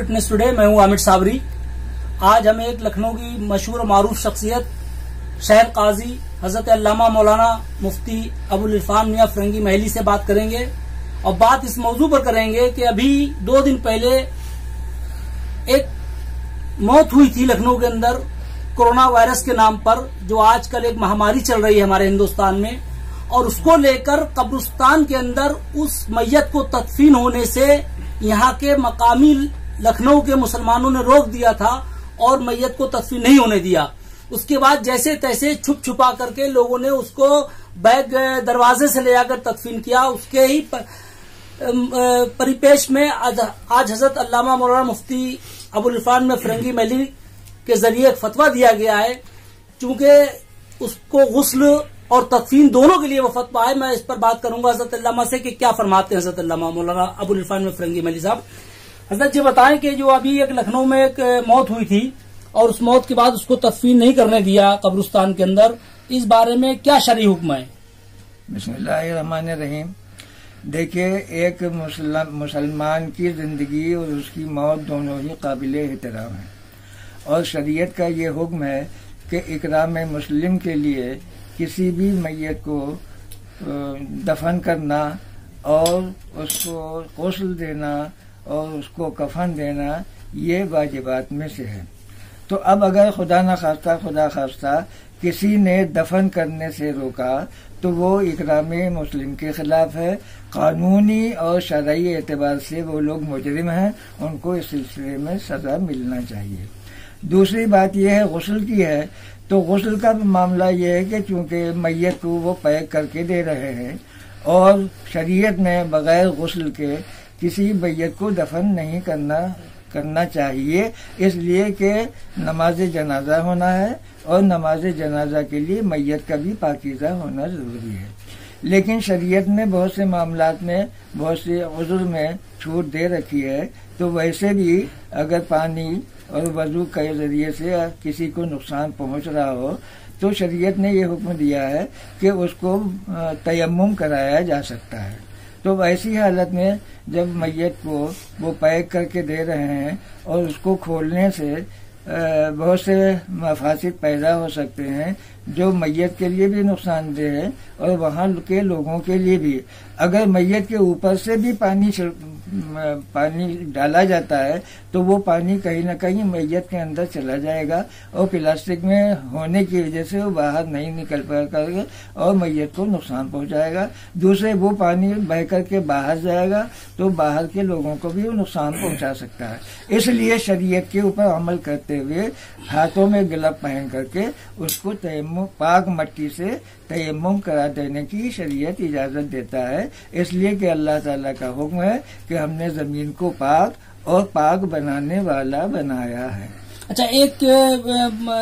Fitness today. मैं हूं आमिर साबरी। आज हम एक लखनऊ की मशहूर और मारूफ शख्सियत शहर काजी हजरत अल्लामा मौलाना मुफ्ती अबुल इरफान मियां फरंगी महली से बात करेंगे और बात इस मौजू पर करेंगे कि अभी 2 दिन पहले एक मौत हुई थी लखनऊ के अंदर कोरोना वायरस के नाम पर, जो आजकल एक महामारी चल रही है हमारे हिंदुस्तान में, और उसको लेकर कब्रिस्तान के अंदर उस मैयत को तदफीन होने से यहाँ के मकामी लखनऊ के मुसलमानों ने रोक दिया था और मैयत को तदफीन नहीं होने दिया। उसके बाद जैसे तैसे छुप छुपा करके लोगों ने उसको बैग दरवाजे से ले जाकर तदफीन किया। उसके ही परिपेश में आज हजरत अल्लामा मौलाना मुफ्ती अबुल इरफान में फरंगी महली के जरिए एक फतवा दिया गया है। चूंकि उसको गुस्ल और तदफीन दोनों के लिए वो फतवा है, मैं इस पर बात करूंगा हजरत अल्लामा से कि क्या फरमाते हैं हजरत अल्लामा मौलाना अबुल इरफान में फरंगी महली साहब। हजरत जी बताएं कि जो अभी एक लखनऊ में एक मौत हुई थी और उस मौत के बाद उसको तदफीन नहीं करने दिया कब्रिस्तान के अंदर, इस बारे में क्या शरई हुक्म है? बिस्मिल्लाहिर्रहमानिर्रहीम। देखिए, एक मुसलमान की जिंदगी और उसकी मौत दोनों ही काबिल एहतराम है और शरीयत का ये हुक्म है कि इकराम मुस्लिम के लिए किसी भी मैयत को दफन करना और उसको गुस्ल देना और उसको कफन देना, ये वाजिबात में से है। तो अब अगर खुदा न खास्ता किसी ने दफन करने से रोका तो वो इकराम मुस्लिम के खिलाफ है। कानूनी और शरई एतबार से वो लोग मुजरिम हैं, उनको इस सिलसिले में सजा मिलना चाहिए। दूसरी बात यह है गुस्ल की है, तो गुस्ल का मामला यह है कि चूंकि मैयत को वो पैक करके दे रहे हैं और शरीयत में बगैर गुस्ल के किसी मैयत को दफन नहीं करना चाहिए, इसलिए कि नमाज जनाजा होना है और नमाज जनाजा के लिए मैयत का भी पाकीज़ा होना जरूरी है। लेकिन शरीयत ने बहुत से मामलात में, बहुत से उज़्र में छूट दे रखी है। तो वैसे भी अगर पानी और वजू के जरिए से किसी को नुकसान पहुंच रहा हो तो शरीयत ने ये हुक्म दिया है कि उसको तयम्मुम कराया जा सकता है। तो वैसी हालत में जब मैयत को वो पैक करके दे रहे हैं और उसको खोलने से बहुत से मफासिद पैदा हो सकते हैं, जो मैयत के लिए भी नुकसानदेह है और वहाँ के लोगों के लिए भी। अगर मैयत के ऊपर से भी पानी डाला जाता है तो वो पानी कहीं न कहीं मैयत के अंदर चला जाएगा और प्लास्टिक में होने की वजह से वो बाहर नहीं निकल पाएगा और मैयत को नुकसान पहुंचाएगा। दूसरे वो पानी बह करके बाहर जाएगा तो बाहर के लोगों को भी वो नुकसान पहुंचा सकता है। इसलिए शरीयत के ऊपर अमल करते हुए हाथों में ग्लव पहन करके उसको तयम्मुम, पाक मट्टी से तयम्मुम करा देने की शरीयत इजाजत देता है। इसलिए कि अल्लाह ताला का हुक्म है कि हमने जमीन को पाक और पाक बनाने वाला बनाया है। अच्छा, एक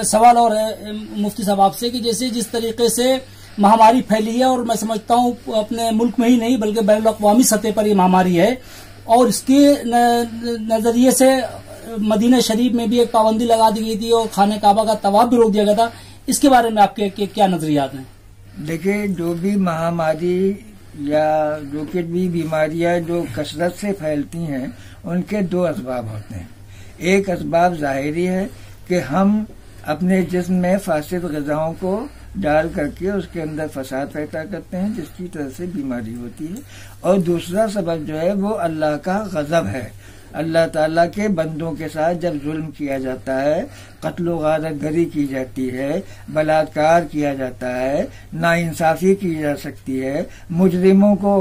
सवाल और है मुफ्ती साहब आपसे कि जैसे जिस तरीके से महामारी फैली है, और मैं समझता हूँ अपने मुल्क में ही नहीं बल्कि बैनुल अक़वामी सतह पर ये महामारी है, और इसके नजरिए से मदीना शरीफ में भी एक पाबंदी लगा दी गई थी और खाने काबा का तवाफ भी रोक दिया गया था। इसके बारे में आपके क्या नजरियात हैं? देखिए, जो भी महामारी या जो कि भी बीमारियां जो कसरत से फैलती हैं, उनके 2 असबाब होते हैं। एक असबाब ज़ाहिरी है कि हम अपने जिस्म में फासिद ग़िज़ाओं को डाल करके उसके अंदर फसाद पैदा करते हैं, जिसकी तरह से बीमारी होती है। और दूसरा सबब जो है वो अल्लाह का ग़ज़ब है। अल्लाह ताला के बंदों के साथ जब जुल्म किया जाता है, कत्ल गारत गरी की जाती है, बलात्कार किया जाता है, नाइंसाफी की जा सकती है, मुजरिमों को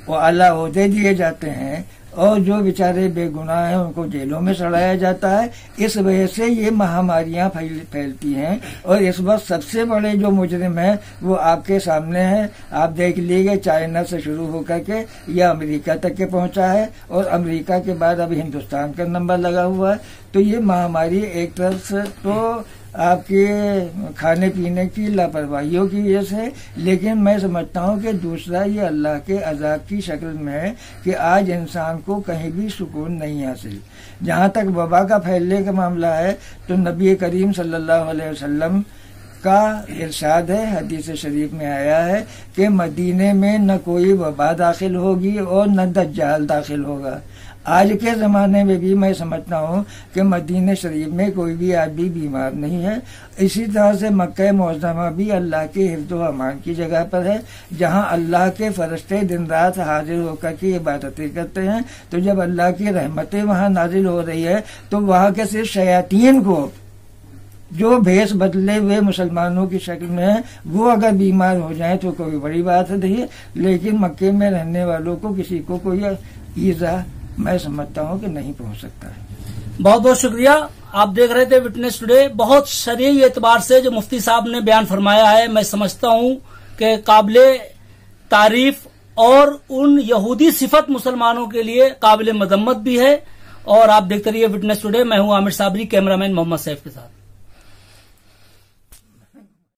वो आला ओहदे दिए जाते हैं और जो बेचारे बेगुनाह हैं उनको जेलों में सड़ाया जाता है। इस वजह से ये महामारियां फैलती हैं और इस वक्त सबसे बड़े जो मुजरिम हैं वो आपके सामने हैं। आप देख लीजिए, चाइना से शुरू होकर के यह अमेरिका तक के पहुंचा है और अमेरिका के बाद अब हिंदुस्तान का नंबर लगा हुआ है। तो ये महामारी एक तरफ से तो आपके खाने पीने की लापरवाहियों की वजह से, लेकिन मैं समझता हूँ कि दूसरा ये अल्लाह के अजाब की शक्ल में है कि आज इंसान को कहीं भी सुकून नहीं हासिल। जहाँ तक वबा का फैलने का मामला है तो नबी करीम सल्लल्लाहु अलैहि वसल्लम का इरशाद है, हदीस शरीफ में आया है कि मदीने में न कोई वबा दाखिल होगी और न दज्जाल दाखिल होगा। आज के ज़माने में भी मैं समझता हूँ कि मदीने शरीफ में कोई भी आदमी बीमार नहीं है। इसी तरह से मक्का मुअज़्ज़मा भी अल्लाह के हिफ्ज़ व अमान की जगह पर है, जहाँ अल्लाह के फरिश्ते दिन रात हाजिर होकर के इबादतें करते हैं। तो जब अल्लाह की रहमतें वहाँ नाजिल हो रही है तो वहाँ के सिर्फ शयातीन को जो भेष बदले हुए मुसलमानों की शक्ल में है वो अगर बीमार हो जाए तो कोई बड़ी बात नहीं, लेकिन मक्के में रहने वालों को किसी को कोई ईज़ा मैं समझता हूँ कि नहीं पहुँच सकता है। बहुत बहुत शुक्रिया। आप देख रहे थे विटनेस टुडे। बहुत शरई एतबार से जो मुफ्ती साहब ने बयान फरमाया है, मैं समझता हूँ कि काबिले तारीफ और उन यहूदी सिफत मुसलमानों के लिए काबिले मजम्मत भी है। और आप देखते रहिए विटनेस टुडे। मैं हूँ आमिर साबरी, कैमरामैन मोहम्मद सैफ के साथ।